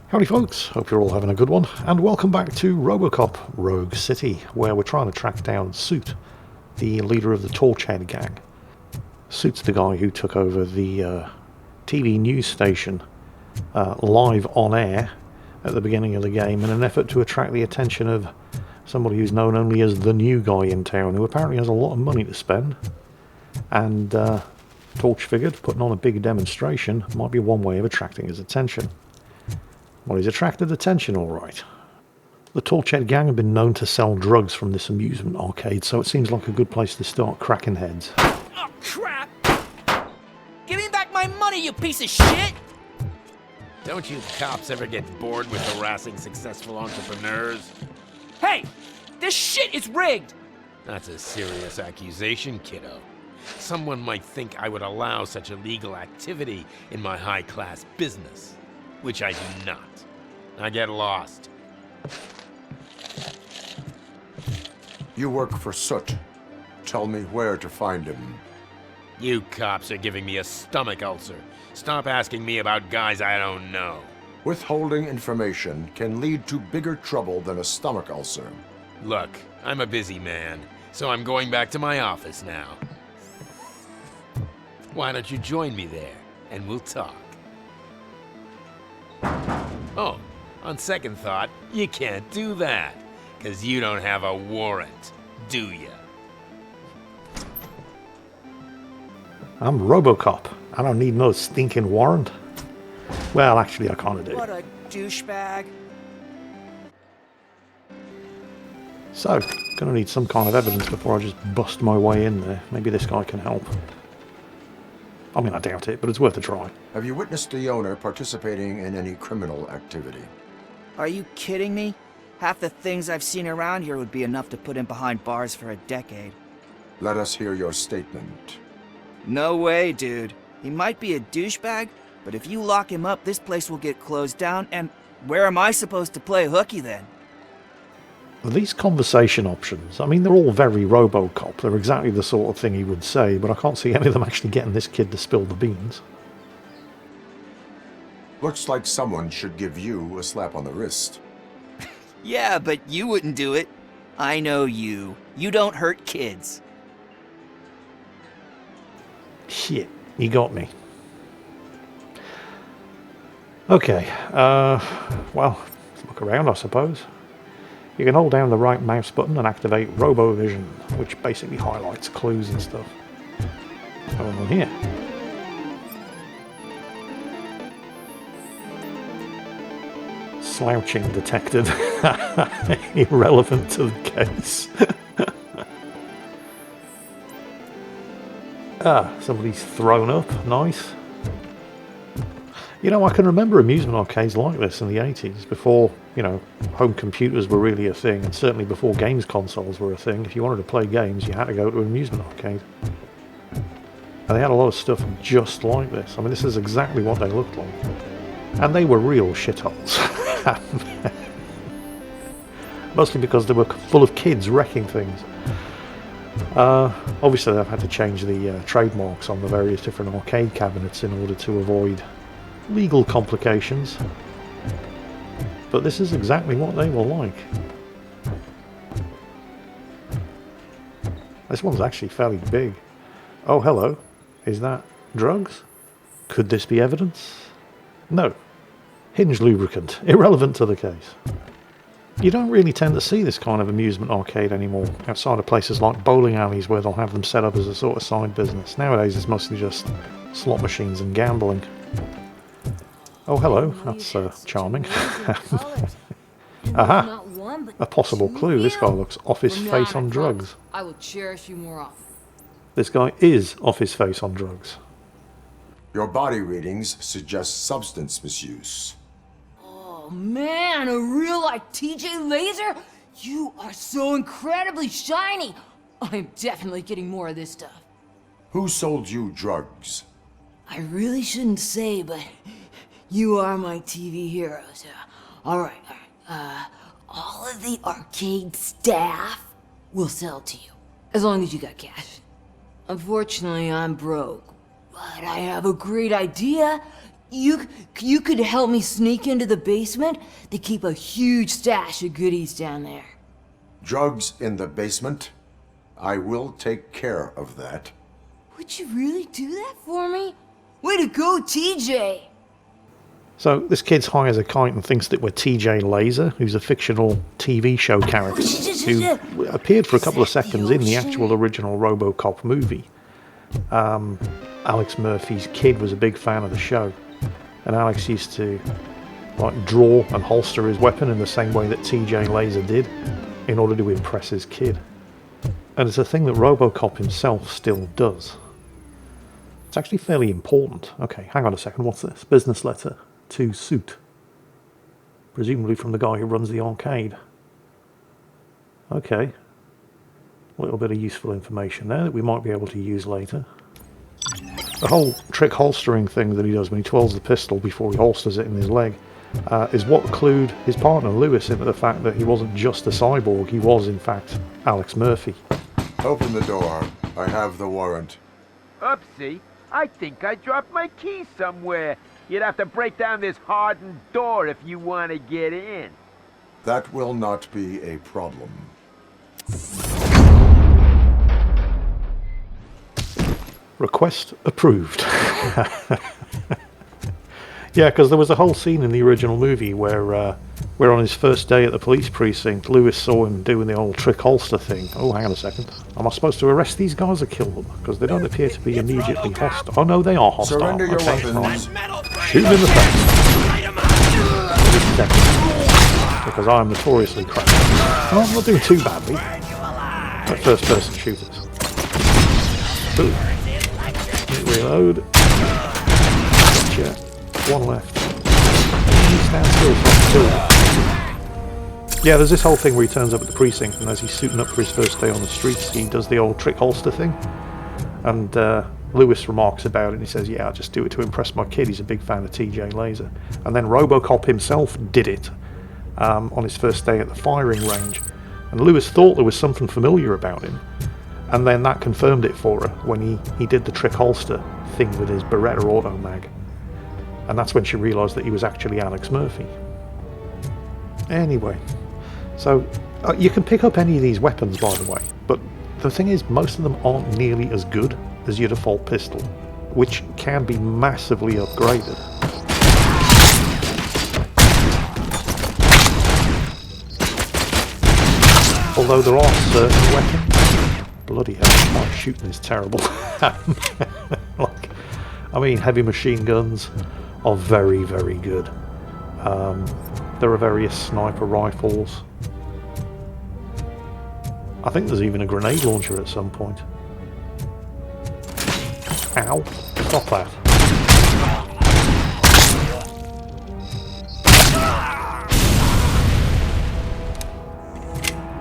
Howdy folks, hope you're all having a good one, and welcome back to Robocop Rogue City, where we're trying to track down Soot, the leader of the TorchHead gang. Soot's the guy who took over the TV news station live on air at the beginning of the game in an effort to attract the attention of somebody who's known only as the new guy in town, who apparently has a lot of money to spend, and Torch figured putting on a big demonstration might be one way of attracting his attention. Well, he's attracted attention, all right. The TorchHead gang have been known to sell drugs from this amusement arcade, so it seems like a good place to start cracking heads. Oh, crap! Give me back my money, you piece of shit! Don't you cops ever get bored with harassing successful entrepreneurs? Hey! This shit is rigged! That's a serious accusation, kiddo. Someone might think I would allow such illegal activity in my high-class business, which I do not. I get lost. You work for Soot. Tell me where to find him. You cops are giving me a stomach ulcer. Stop asking me about guys I don't know. Withholding information can lead to bigger trouble than a stomach ulcer. Look, I'm a busy man, so I'm going back to my office now. Why don't you join me there, and we'll talk. Oh, on second thought, you can't do that, 'cause you don't have a warrant, do ya? I'm Robocop. I don't need no stinking warrant. Well, actually, I kind of do. What a douchebag. So, gonna need some kind of evidence before I just bust my way in there. Maybe this guy can help. I mean, I doubt it, but it's worth a try. Have you witnessed the owner participating in any criminal activity? Are you kidding me? Half the things I've seen around here would be enough to put him behind bars for a decade. Let us hear your statement. No way, dude. He might be a douchebag, but if you lock him up, this place will get closed down, and where am I supposed to play hooky then? These conversation options, I mean, they're all very Robocop. They're exactly the sort of thing he would say, but I can't see any of them actually getting this kid to spill the beans. Looks like someone should give you a slap on the wrist. Yeah, but you wouldn't do it. I know you. You don't hurt kids. Shit, he got me. Okay, well, let's look around, I suppose. You can hold down the right mouse button and activate RoboVision, which basically highlights clues and stuff. What's going on here? Slouching detected. Irrelevant to the case. Somebody's thrown up. Nice. You know, I can remember amusement arcades like this in the 80s, before, you know, home computers were really a thing, and certainly before games consoles were a thing. If you wanted to play games, you had to go to an amusement arcade. And they had a lot of stuff just like this. I mean, this is exactly what they looked like. And they were real shitholes. Mostly because they were full of kids wrecking things. Obviously, they've had to change the trademarks on the various different arcade cabinets in order to avoid legal complications, but this is exactly what they were like. This one's actually fairly big. Oh, hello. Is that drugs? Could this be evidence? No. Hinge lubricant. Irrelevant to the case. You don't really tend to see this kind of amusement arcade anymore, outside of places like bowling alleys where they'll have them set up as a sort of side business. Nowadays it's mostly just slot machines and gambling. Oh, hello. That's charming. Aha! A possible clue. This guy looks off his face on drugs. I will cherish you more often. This guy is off his face on drugs. Your body readings suggest substance misuse. Oh man, a real like TJ Laser? You are so incredibly shiny. I'm definitely getting more of this stuff. Who sold you drugs? I really shouldn't say, but you are my TV heroes. All right. All of the arcade staff will sell to you, as long as you got cash. Unfortunately, I'm broke, but I have a great idea. You could help me sneak into the basement? They keep a huge stash of goodies down there. Drugs in the basement? I will take care of that. Would you really do that for me? Way to go, TJ! So this kid's high as a kite and thinks that we're TJ Laser, who's a fictional TV show character who appeared for a couple of seconds in the actual original Robocop movie. Alex Murphy's kid was a big fan of the show, and Alex used to like draw and holster his weapon in the same way that TJ Laser did in order to impress his kid. And it's a thing that Robocop himself still does. It's actually fairly important. Okay, hang on a second, what's this? Business letter to Soot. Presumably from the guy who runs the arcade. Okay. A little bit of useful information there that we might be able to use later. The whole trick holstering thing that he does when he twirls the pistol before he holsters it in his leg is what clued his partner Lewis into the fact that he wasn't just a cyborg, he was in fact Alex Murphy. Open the door. I have the warrant. Oopsie, I think I dropped my keys somewhere. You'd have to break down this hardened door if you want to get in. That will not be a problem. Request approved. Yeah, because there was a whole scene in the original movie where on his first day at the police precinct, Lewis saw him doing the old trick holster thing. Oh, hang on a second. Am I supposed to arrest these guys or kill them? Because they don't appear to be immediately hostile. Oh no, they are hostile. Surrender your Okay, weapons. right. Shoot him in the face. Because I'm notoriously crap. Oh, I'm not doing too badly. Like first person shooters. Boom. Reload. Gotcha. One left. Stand still so I can kill him. Yeah, there's this whole thing where he turns up at the precinct, and as he's suiting up for his first day on the streets, he does the old trick holster thing. And Lewis remarks about it, and he says, yeah, I'll just do it to impress my kid. He's a big fan of TJ Laser. And then Robocop himself did it on his first day at the firing range. And Lewis thought there was something familiar about him. And then that confirmed it for her when he did the trick holster thing with his Beretta Auto Mag. And that's when she realised that he was actually Alex Murphy. Anyway, so you can pick up any of these weapons, by the way, but the thing is, most of them aren't nearly as good as your default pistol, which can be massively upgraded. Although there are certain weapons, bloody hell, my shooting is terrible. Like, I mean, heavy machine guns are very, very good. There are various sniper rifles. I think there's even a grenade launcher at some point. Ow! Stop that.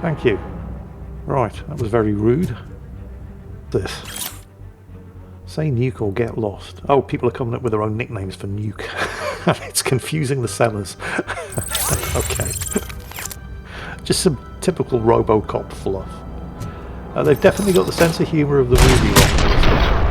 Thank you. Right, that was very rude. This. Say nuke or get lost. Oh, people are coming up with their own nicknames for nuke. It's confusing the sellers. Okay. Just some typical Robocop fluff. They've definitely got the sense of humour of the movie.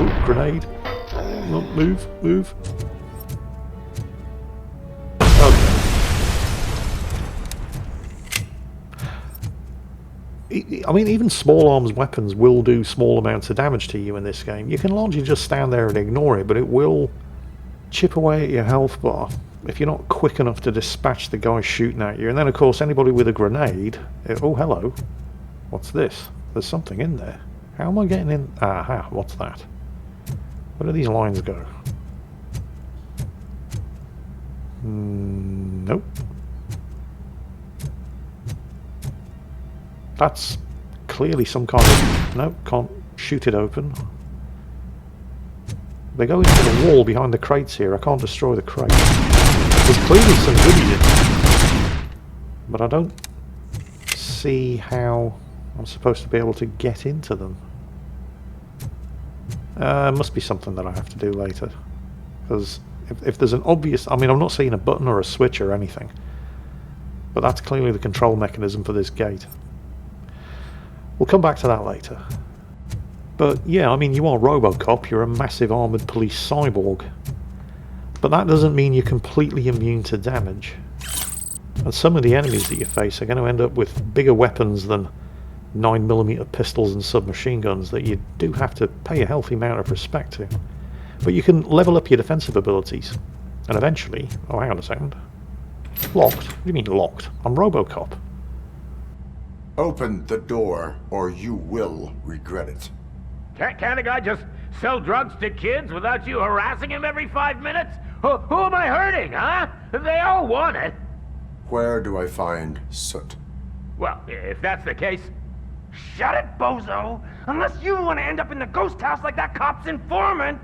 Ooh, grenade. Oh, move, move. I mean, even small arms weapons will do small amounts of damage to you in this game. You can largely just stand there and ignore it, but it will chip away at your health bar if you're not quick enough to dispatch the guy shooting at you. And then, of course, anybody with a grenade... Oh, hello. What's this? There's something in there. How am I getting in? Aha, what's that? Where do these lines go? Nope. That's clearly some kind of... Nope, can't shoot it open. They go into the wall behind the crates here. I can't destroy the crate. There's clearly some goodies in there, but I don't see how I'm supposed to be able to get into them. Must be something that I have to do later. Because if there's an obvious... I mean, I'm not seeing a button or a switch or anything. But that's clearly the control mechanism for this gate. We'll come back to that later. But yeah, I mean, you are Robocop. You're a massive armoured police cyborg. But that doesn't mean you're completely immune to damage. And some of the enemies that you face are going to end up with bigger weapons than 9mm pistols and submachine guns that you do have to pay a healthy amount of respect to. But you can level up your defensive abilities. And eventually... Oh, hang on a second. Locked? What do you mean locked? I'm Robocop. Open the door, or you will regret it. Can't a guy just sell drugs to kids without you harassing him every 5 minutes? Who am I hurting, huh? They all want it. Where do I find Soot? Well, if that's the case, shut it, bozo! Unless you want to end up in the ghost house like that cop's informant!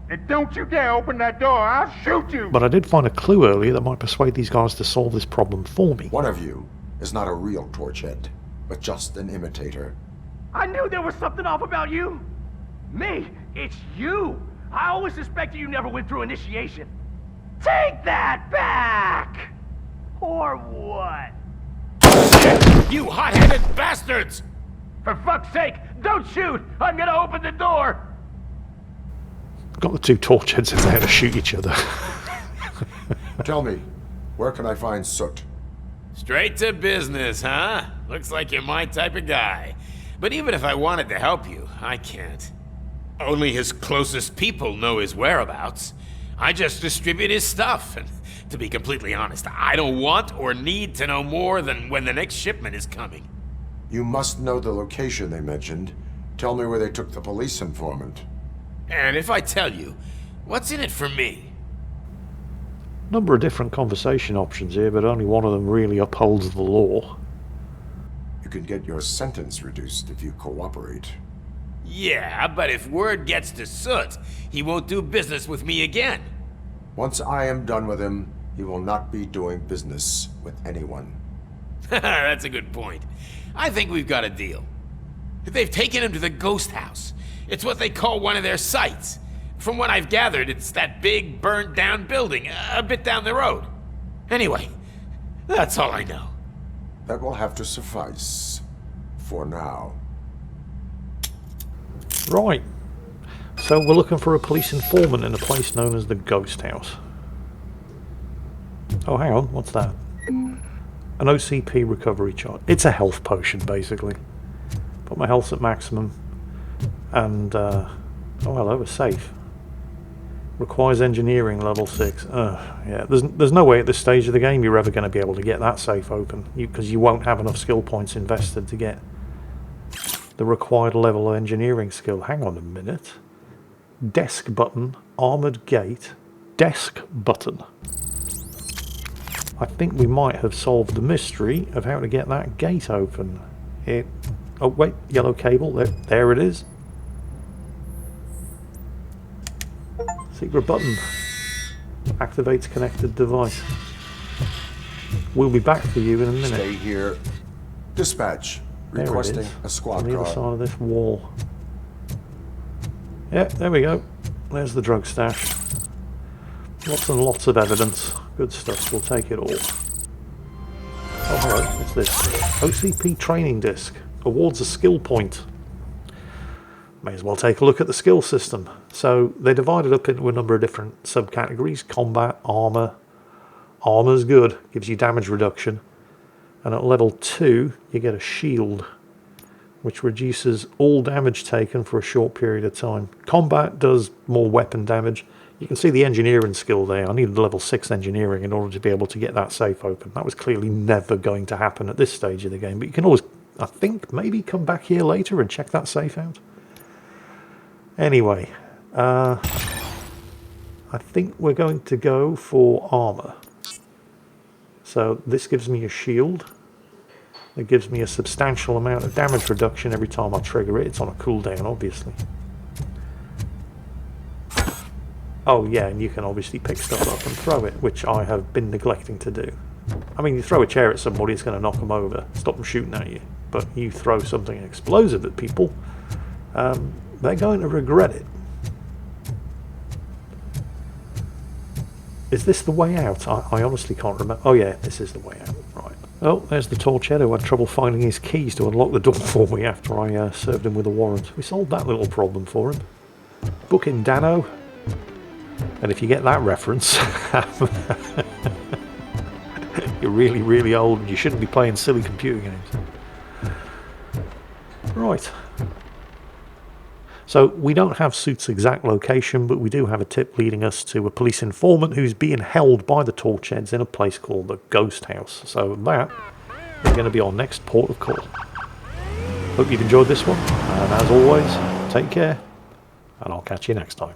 And don't you dare open that door, I'll shoot you! But I did find a clue earlier that might persuade these guys to solve this problem for me. One of you is not a real TorchHead, but just an imitator. I knew there was something off about you! Me? It's you! I always suspected you never went through initiation. Take that back! Or what? You hot-headed bastards! For fuck's sake, don't shoot! I'm gonna open the door! Got the two TorchHeads in there to shoot each other. Tell me, where can I find Soot? Straight to business, huh? Looks like you're my type of guy. But even if I wanted to help you, I can't. Only his closest people know his whereabouts. I just distribute his stuff, and to be completely honest, I don't want or need to know more than when the next shipment is coming. You must know the location they mentioned. Tell me where they took the police informant. And if I tell you, what's in it for me? Number of different conversation options here, but only one of them really upholds the law. You can get your sentence reduced if you cooperate. Yeah, but if word gets to Soot, he won't do business with me again. Once I am done with him, he will not be doing business with anyone. That's a good point. I think we've got a deal. They've taken him to the ghost house. It's what they call one of their sites. From what I've gathered, it's that big, burnt-down building a bit down the road. Anyway, that's all I know. That will have to suffice. For now. Right. So we're looking for a police informant in a place known as the Ghost House. Oh, hang on. What's that? An OCP recovery chart. It's a health potion, basically. Put my health at maximum. And, oh, hello, a safe. Requires engineering, level 6. Yeah, there's no way at this stage of the game you're ever going to be able to get that safe open. Because you won't have enough skill points invested to get the required level of engineering skill. Hang on a minute. Desk button, armoured gate, desk button. I think we might have solved the mystery of how to get that gate open. Oh wait, yellow cable, there it is. Secret button. Activates connected device. We'll be back for you in a minute. Stay here. Dispatch. There Requesting it is, a squad on the other car. side of this wall. Yeah, there we go. There's the drug stash. Lots and lots of evidence. Good stuff. We'll take it all. Oh, hello. What's this? OCP training disc. Awards a skill point. May as well take a look at the skill system. So they divided up into a number of different subcategories. Combat, armor. Armor's good. Gives you damage reduction. And at level 2, you get a shield, which reduces all damage taken for a short period of time. Combat does more weapon damage. You can see the engineering skill there. I needed level 6 engineering in order to be able to get that safe open. That was clearly never going to happen at this stage of the game. But you can always, I think, maybe come back here later and check that safe out. Anyway, I think we're going to go for armor. So this gives me a shield. It gives me a substantial amount of damage reduction every time I trigger it. It's on a cooldown, obviously. Oh yeah, and you can obviously pick stuff up and throw it, which I have been neglecting to do. I mean, you throw a chair at somebody, it's going to knock them over, stop them shooting at you. But you throw something explosive at people, they're going to regret it. Is this the way out? I honestly can't remember. Oh yeah, this is the way out. Right. Oh, there's the TorchHead who had trouble finding his keys to unlock the door for me after I served him with a warrant. We solved that little problem for him. Book in Dano. And if you get that reference, you're really, really old and you shouldn't be playing silly computer games. Right. So we don't have Soot's exact location, but we do have a tip leading us to a police informant who's being held by the TorchHeads in a place called the Ghost House. So that is going to be our next port of call. Hope you've enjoyed this one, and as always, take care, and I'll catch you next time.